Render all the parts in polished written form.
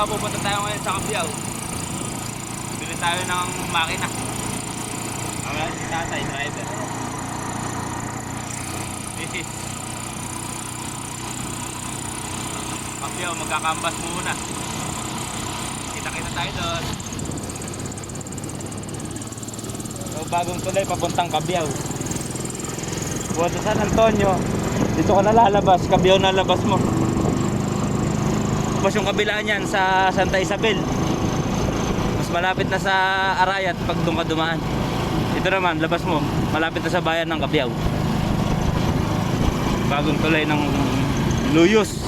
pupunta tayo ngayon sa Cabiao. Bili tayo ng makina. Wala si tatay, driver. Cabiao, magkakambas muna. Kita-kita tayo doon. So, bagong tulay papuntang Cabiao. Buwan sa San Antonio, dito ka na lalabas, Cabiao na labas mo. Tapos yung kabila niyan sa Santa Isabel, mas malapit na sa Arayat pag doon ka dumaan. Ito naman, labas mo, malapit na sa bayan ng Cabiao. Bagong tulay ng Luyos.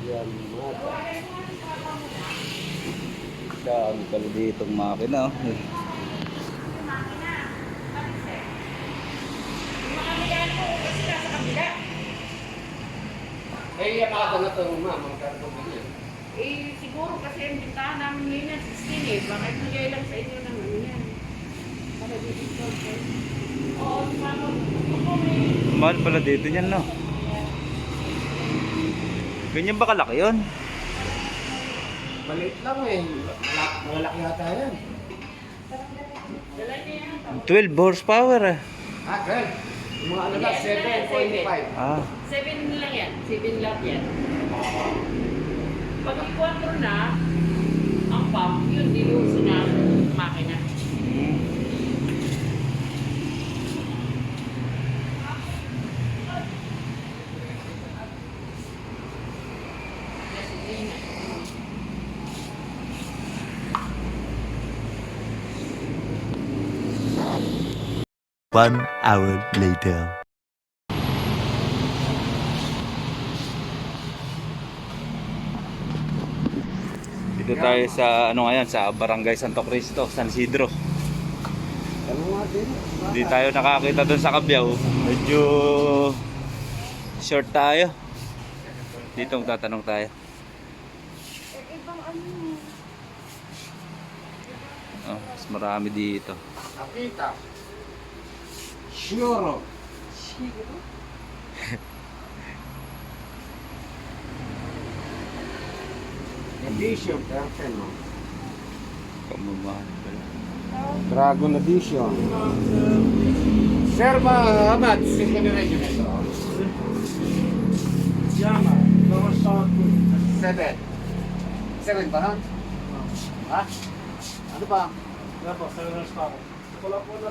Yan, dami pala ditong makina. Eh, pakata na ito, ma'am, ang kartong ganyan. Eh, siguro kasi ang bintahan namin ngayon yan, 16 eh. Bakit nagay lang sa inyo ng ano yan? Para dito ko. Oo, mama. Mahal pala dito niyan, no? Ganyan ba kalaki yun? Maliit lang eh. Malaki yata yan. Dala niya yan. 12 horsepower eh. Ah, girl. Yung mga ano lang, Yes, 7.5. Ah, 7 lang yan. 7 lang yan. Pag ang 4 na, ang pump, yun, diluso na ang makina. One hour later. dito tayo sa ano ngayon, sa Barangay Santo Cristo, San Isidro. Ano nga din? Hindi tayo nakakita doon sa Cabiao. Medyo short tayo. Dito magtatanong tayo. Oh, mas marami dito. Akita. Shiro. Edition, perfect, no? Kamamahal pala. Dragon Edition. Sir Mahamad, second region ito. Yama, lower start po. 7. 7 ba, ha? Ha? Ano ba? Yan po, 7 hours pa ako. Wala po na.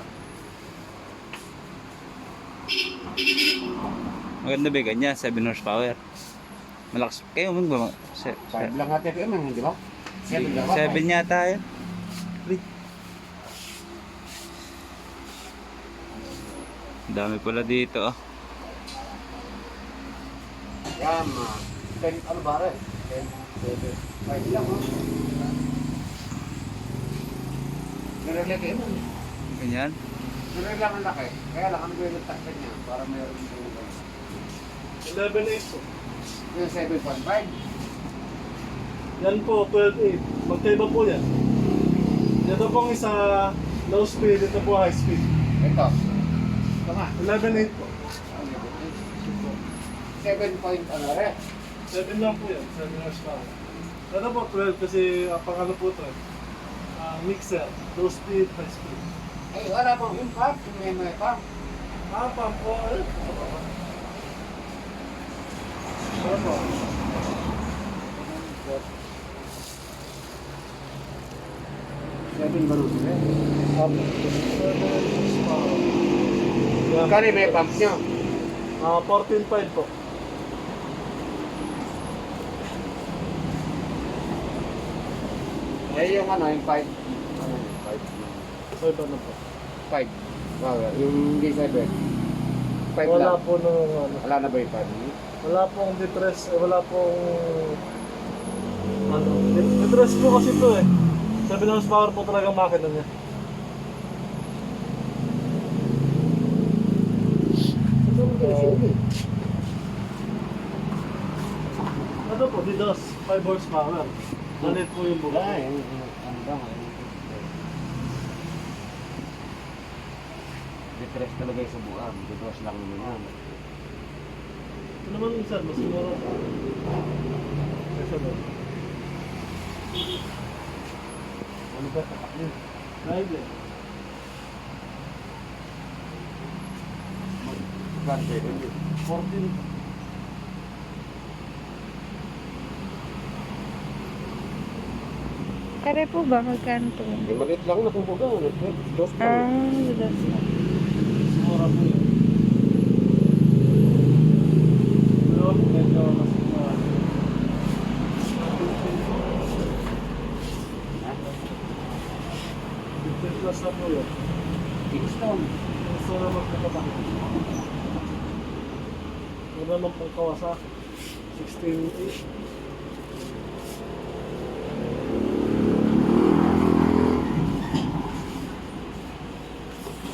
Maganda ba ganyan? 7 horsepower. Malakas. Kayo mag ba? 5 lang natin ito, hindi ba? 7 lang ba? 7 yata yun. Dami pala dito oh. Yama. 10, ano ba rin? 10, 7. 5 lang, ha? Nilagay mo. Ganyan. Nilagay lang ang laki. Kaya lang, ano ba yung takpan niya? Para mayroon yung 11.8 po. yung 7.5. Yan po, 12.8. Magkaiba po yan. Ito pong isa low speed, ito po high speed. Ito. Ito nga. 11.8 po. 7 point ano rin. 7 lang po yan, 7 hours pa ako. Ito po, 12 kasi pang ano po ito. Mixer, low speed, high speed. Ay, wala pang impact. Yung may pump. Pump po, Ano po? Seven ba nun? Apo. 7 horsepower. Yan. Kali may pump nyo. 14.5 po. Eh yung ano, yung 5. Ano yung 5? 5 ano po? 5. Yung hindi 7. 5 Wala lang. po nung ano. Wala na ba yung 5? Wala pong depress, wala pong ano. Depress po kasi ito eh. 7 horsepower po talaga makina niya. Ano po, DDoS, 5 horsepower. Malit po yung buka. Ay, ano ba? Depress talaga yung subuan. Depress lang naman yan. Ito naman minsan, mas siguro. Kesa ba? Ano ba? Tapak yun. Drive eh. Magkante rin yun. 14. Kare po ba magkano po? Eh, maliit lang na kumbaga. Dos Ah, lang. that's not. Mura po yun. Pero medyo mas mura. Plus na po yun. Kingston. Gusto na magkakapakit. Wala naman pong Kawasaki. 16.8.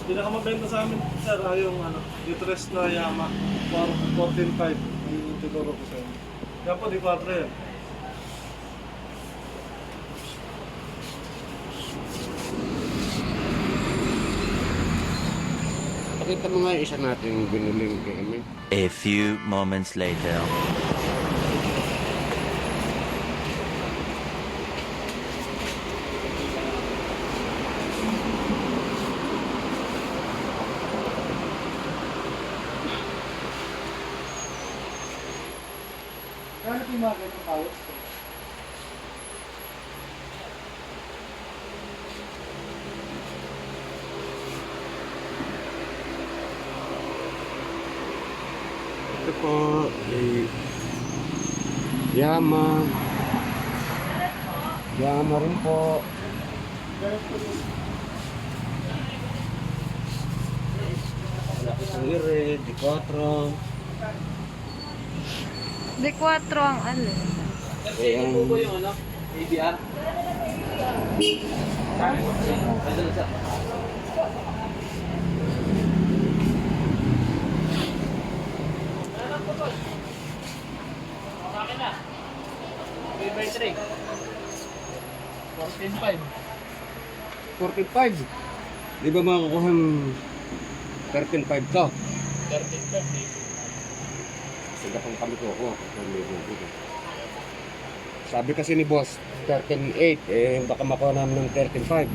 Pinakamabenta sa amin, sir, ay yung ano, Distress na Yamaha for 14.5 yung tinuro ko sa inyo. Kaya po, di 4 yan. Pakita mo nga yung isa natin binuling kami. A few moments later. Kaya na yung mga ganyung towers ko. Ito po, Yama. Yama rin po. Malaki sa Ire, D4. Di 4 ang ano. Ayan. ano? ABR? Makina. 3x3. 14.5. 45. Di ba makakuha ng 13.5 to? 13.5. Sige pang kami ko ako. Sabi kasi ni boss, 13.8. Eh, baka makuha namin ng 13.5.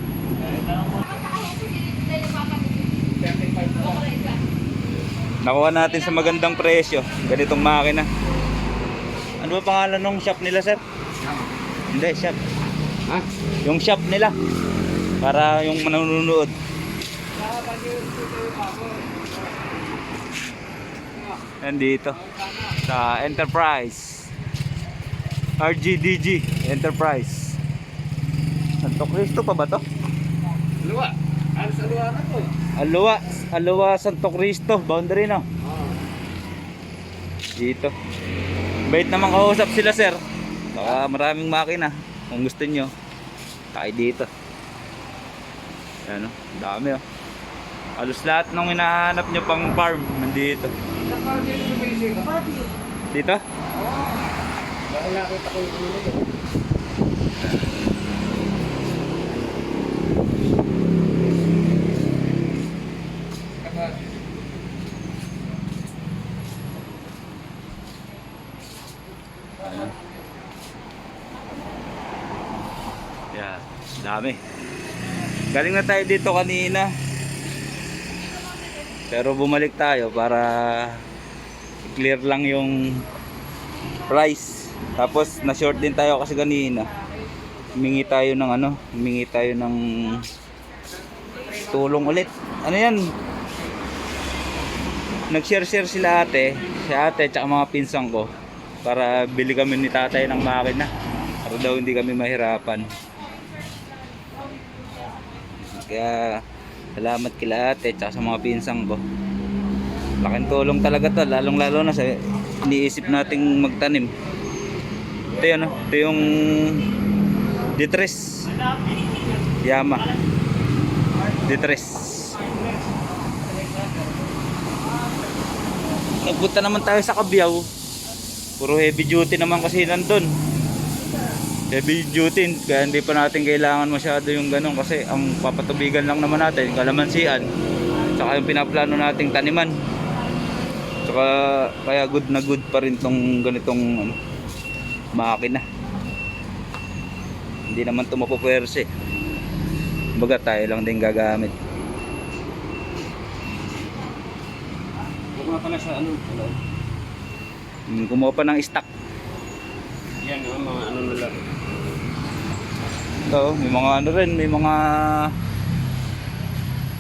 Nakuha natin sa magandang presyo. Ganitong makina. Ano ba pangalan ng shop nila, sir? Hindi, shop. Ha? Yung shop nila. Para yung manonood. Nandito. Sa Enterprise. RGDG Enterprise. Santo Cristo pa ba to? Luwa. Ano sa luwa na to? Aluwa Santo Cristo. Boundary na. Dito. Bait naman kausap sila, sir. Baka maraming makina. Kung gusto nyo, tayo dito. Ano, dami oh. Halos lahat ng hinahanap nyo pang farm nandito. Dito? Dahil nakita ko yung pinili. Yeah, dami. Galing na tayo dito kanina. Pero bumalik tayo para i-clear lang yung price. Tapos na-short din tayo kasi kanina. Humingi tayo ng tulong ulit. Ano yan? Nag-share sila si ate tsaka mga pinsan ko para bili kami ni tatay ng makina para daw hindi kami mahirapan. Kaya salamat kila ate tsaka sa mga pinsan ko. Laking tulong talaga to, lalong lalo na sa iniisip nating magtanim. Ito yan, ito yung D3 Yamaha D3. Punta naman tayo sa Cabiao. Puro heavy duty naman kasi nandun. Heavy duty, kaya hindi pa natin kailangan masyado yung ganun kasi ang papatubigan lang naman natin kalamansian tsaka yung pinaplano nating taniman. Tsaka kaya good na good pa rin tong ganitong makina. Hindi naman ito mapupwerse. Baga tayo lang din gagamit. Kumuha pa na sa ano? Kumuha pa ng stock. Yan, mga ano na lang. Ito, may mga ano rin, may mga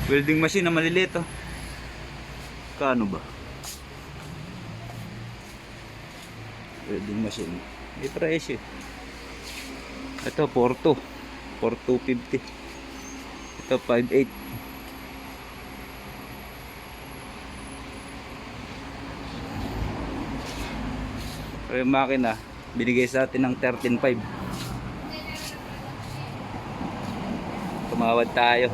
welding machine na maliliit oh. Kaano ba? Welding machine. May price eh. Ito 4.2. 4.250. Ito 5.8. Pero yung makina binigay sa atin ng 13.5. Tumawad tayo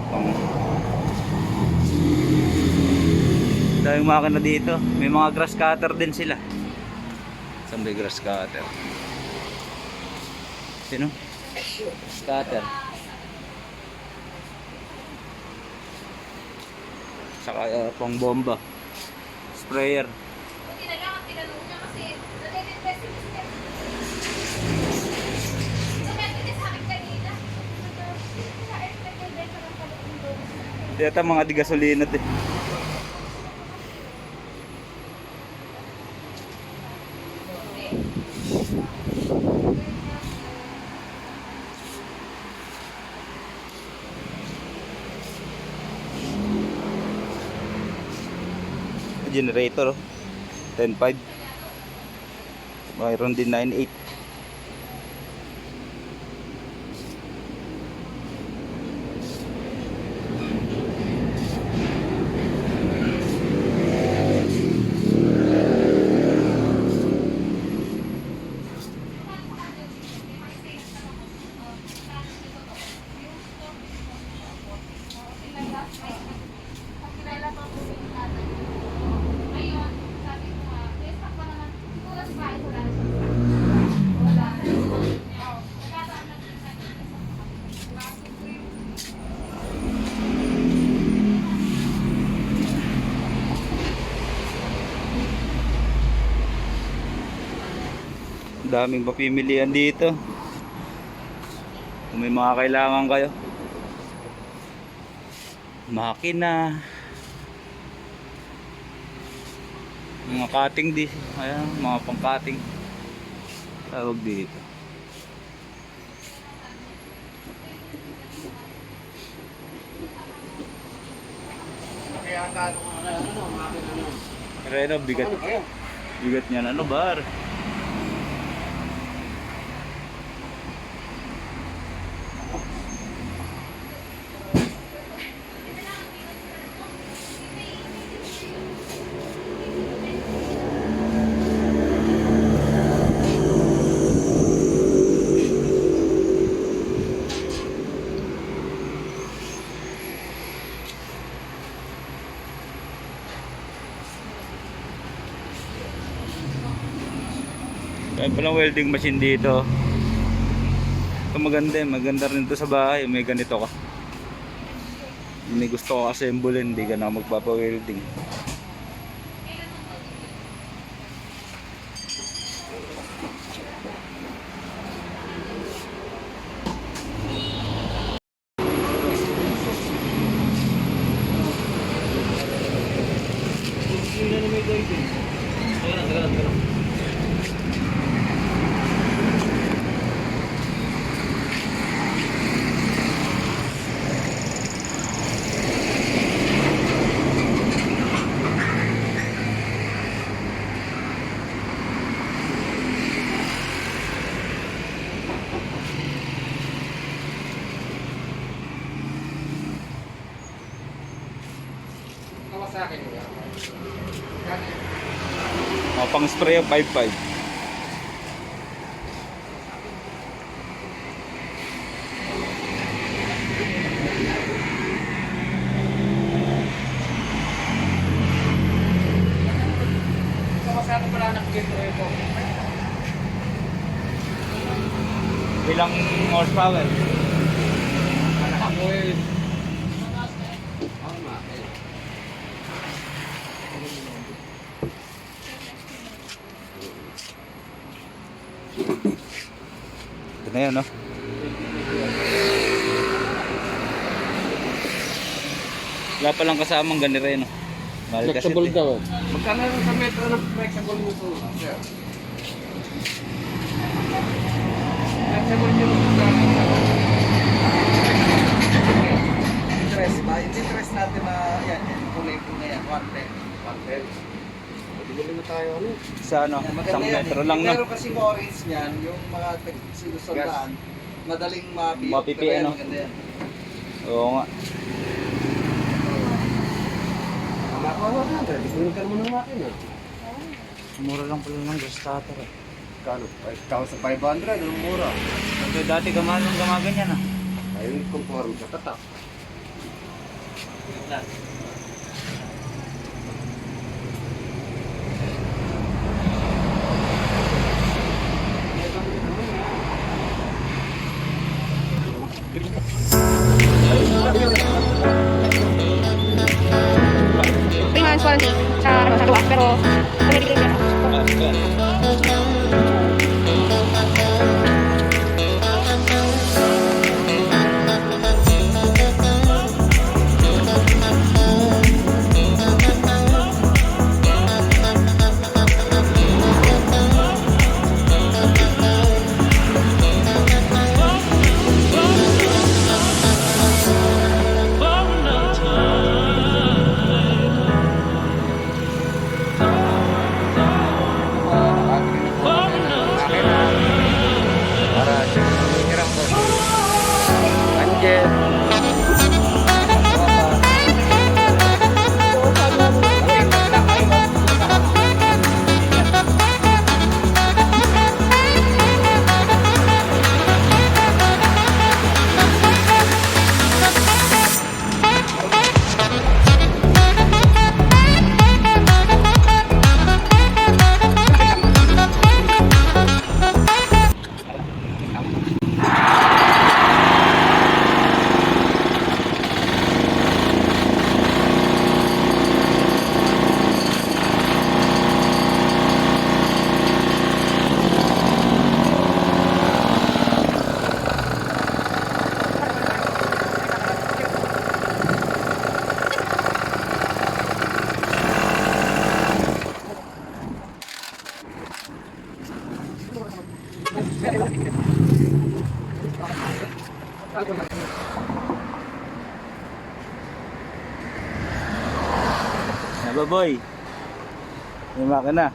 daming makina dito. May mga grass cutter din sila. Saan ba yung grass cutter? Sino? Grass cutter. Saka pang bomba. Sprayer. Dito mga di gasolina din. Generator 10.5. Mayroon din 9.8. Daming papimilian dito. Kung may mga kailangan kayo, makina, mga cutting di, ayan, mga pang cutting tawag dito. Kaya ka ano, Pero ano, bigat niyan, ano bar? Kaya palang welding machine dito. Ito maganda rin ito sa bahay. May ganito ka. May gusto ko assemble, hindi ka na magpapa-welding. sa akin yun. Pang spray 5.5. Masyado pala nakikita ito. Ilang horsepower? Ako eh. Tama eh. Ito na yun, no? Wala palang kasamang ganire, no? Mahal kasi Flexible ito, eh. daw. Magkano rin sa metro ng flexible nito? Sir. Flexible nyo interest ba? Yung interest natin na yan, yung kulay po na yan, 110. 110. Bili na tayo ano? Sa ano? Isang metro lang, no? Pero kasi orange niyan, yung mga sinusundaan, madaling mabiyot. Mapipi, Pero yan, ano? maganda yan. Oo nga. Makawa na, disconnectan mo ng makina. Mura lang pala ng gas starter, eh. Kano? 5,500, anong mura? Kasi dati gamanong gamaganyan, ah. Ayun, conform sa tatak. Tingnan ko sa luwas, pero pumili ko Baboy. May makina.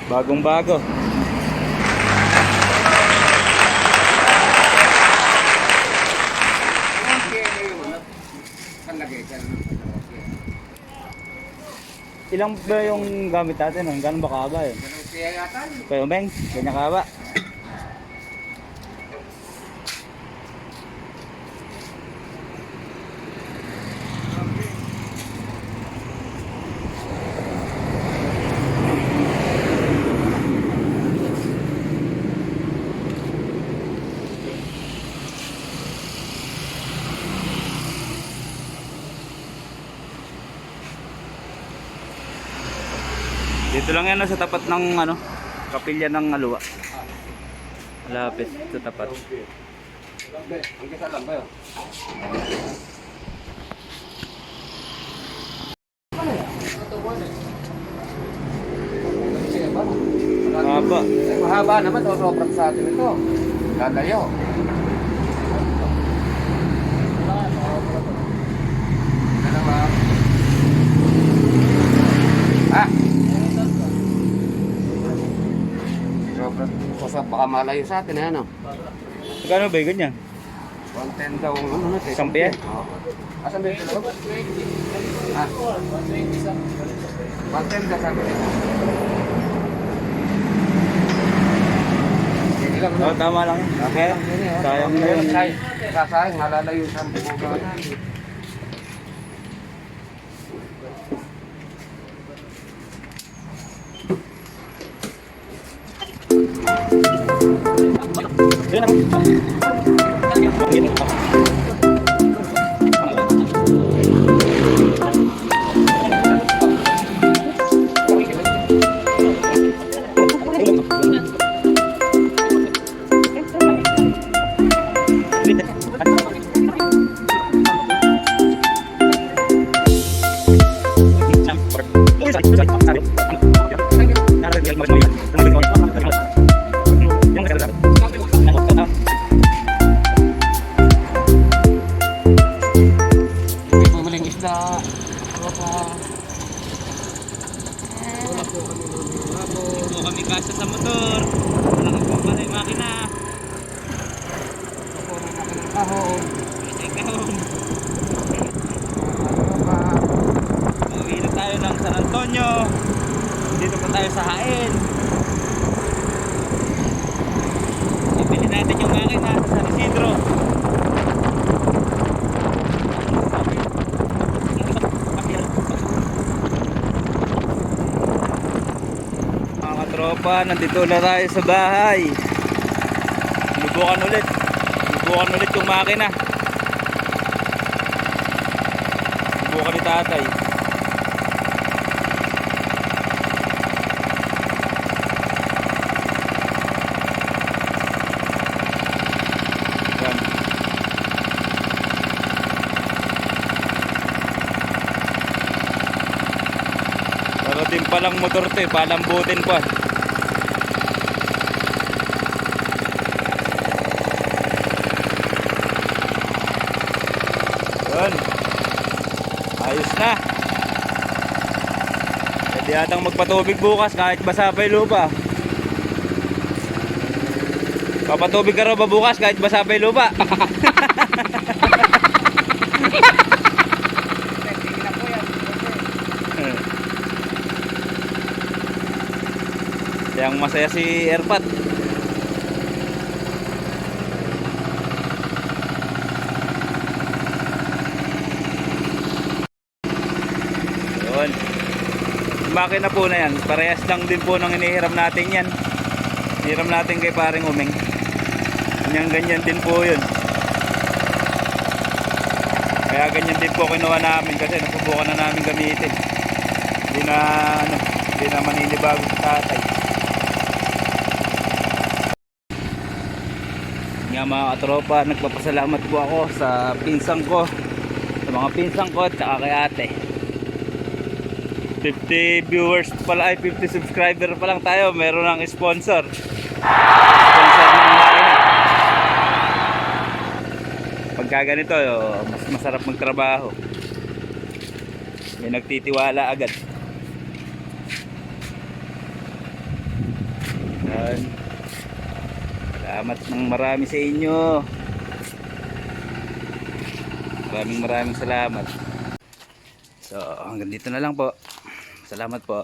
Bagong bago. Ilang ba yung gamit natin? Gano'n ba kahaba yun? Kaya Meng, ganyan kahaba. Dito lang yan sa tapat ng ano, kapilya ng Aluwa. Malapit sa tapat. Ang kita lang ba yun? Mahaba. Mahaba naman, o sobrang sa atin ito. Lalayo. Dalawa. sa baka malayo sa atin, ano? Magkano ba yung ganyan? 110 daw, ano na, Isang piya? Oo. Asan ba yung dalawa? Ah, 110 ka sabi. Hindi lang, Oo, tama lang yun. Okay. Sayang na yun. Sayang, nalalayo sa buga natin. May bumiling isda. Ito kami kasya sa motor. Walang ibang pala yung makina. Kahon. Ay, kahon. Uwi na tayo ng San Antonio. Dito pa tayo sa Hain. Ibili natin yung makina sa San Isidro. Mga katropa, nandito na tayo sa bahay. Lubukan ulit yung makina. Lubukan ni tatay. Yan. Parating palang motor to eh, palambutin pa. Yun. Ayos na. Pwede yatang magpatubig bukas kahit basa pa yung lupa. Papatubig ka raw ba bukas kahit basa pa yung lupa? Yang masaya si Erpat. Yun. Yung makina po na yan, parehas lang din po nang inihiram natin yan. Hiram natin kay paring Umeng. Ganyan din po yun. Kaya ganyan din po kinuha namin kasi nasubukan na namin gamitin. Hindi na maninibago sa tatay. Nga mga katropa, nagpapasalamat po ako sa pinsang ko, sa mga pinsang ko at saka kay ate. 50 viewers pala, ay 50 subscriber pa lang tayo, meron ng sponsor ng makina. Pagka ganito, mas masarap magtrabaho, may nagtitiwala agad. Yan. Salamat ng marami sa inyo. Maraming salamat. So hanggang dito na lang po. Salamat po.